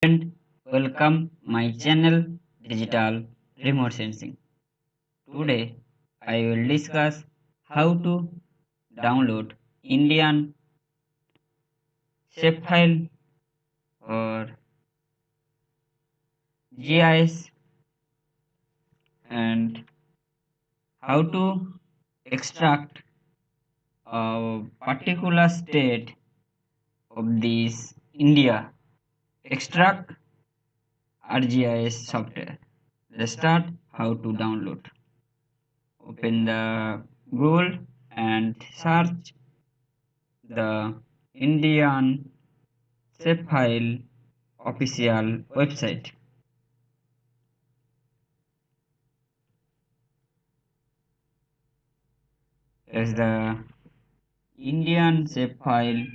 And welcome my channel Digital Remote Sensing. Today I will discuss how to download Indian Shapfile or GIS and how to extract a particular state of this India. Extract ArcGIS software. Let's start how to download. Open the Google and search the Indian Shapfile official website. There's the Indian Shapfile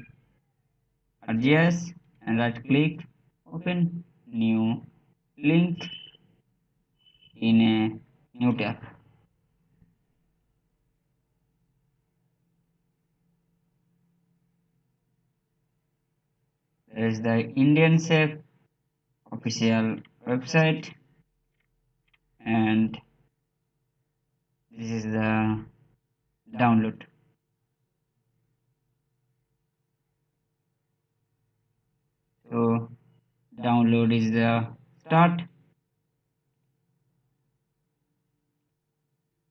ArcGIS and right click, open new link in a new tab. There is the Indian Shape official website and this is the download. So download is the start.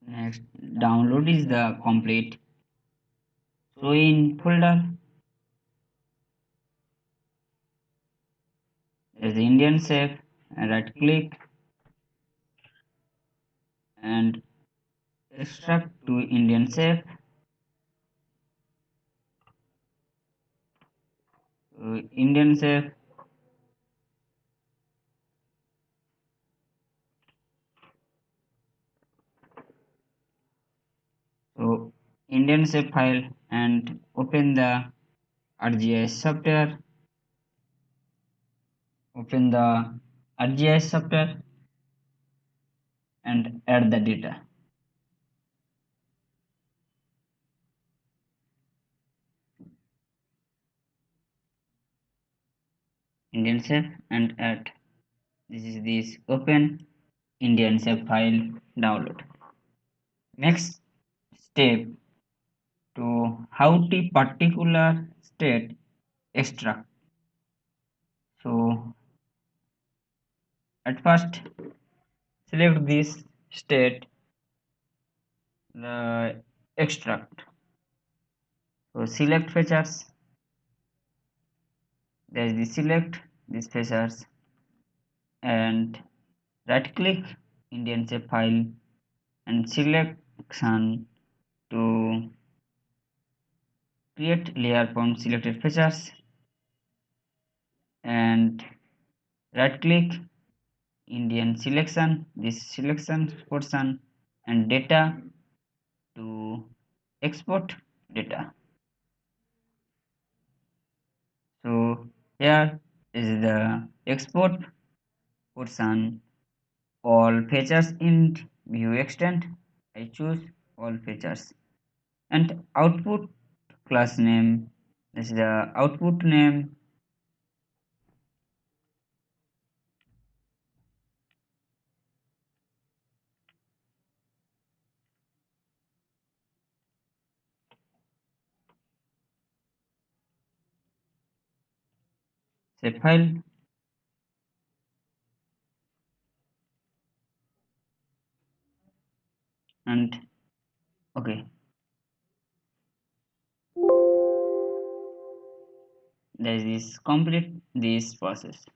Next download is the complete. So in folder there is the Indian Shape and right click and extract to Indian Shape. So Indian Shape so Indian Shape file and open the ArcGIS software. Open the ArcGIS software and add the data. Indian Shape and add. This is this open Indian Shape file download. Next step to how the particular state extract. So at first select this state, the extract. So select features. There is the select these features and right click Indian Shape file and selection to create layer from selected features and right click Indian selection, this selection portion and data to export data. So here is the export portion, all features in view extent. I choose all features and output class name. This is the output name. Save file and okay. There is this complete this process.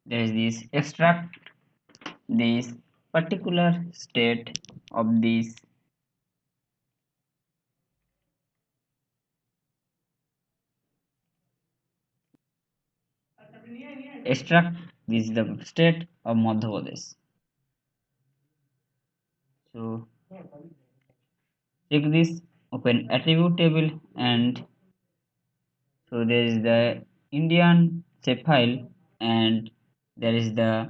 There is this extract this particular state of this extract this is the state of Madhya Pradesh. So check this, open attribute table and so there is the Indian shape file and there is the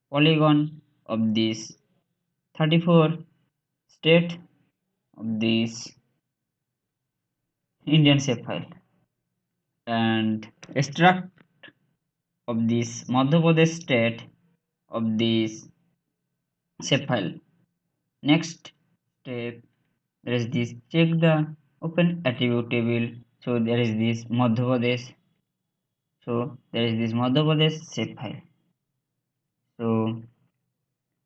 polygon of this 34 state of this Indian shape file and extract of this Madhya Pradesh state of this Shapfile. Next step, there is this check the open attribute table. So there is this Madhya Pradesh. So there is this Madhya Pradesh Shapfile. So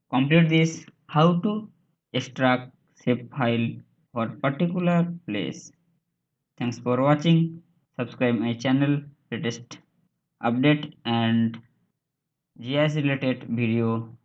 complete this how to extract Shapefile for particular place. Thanks for watching. Subscribe my channel, latest update and GIS related video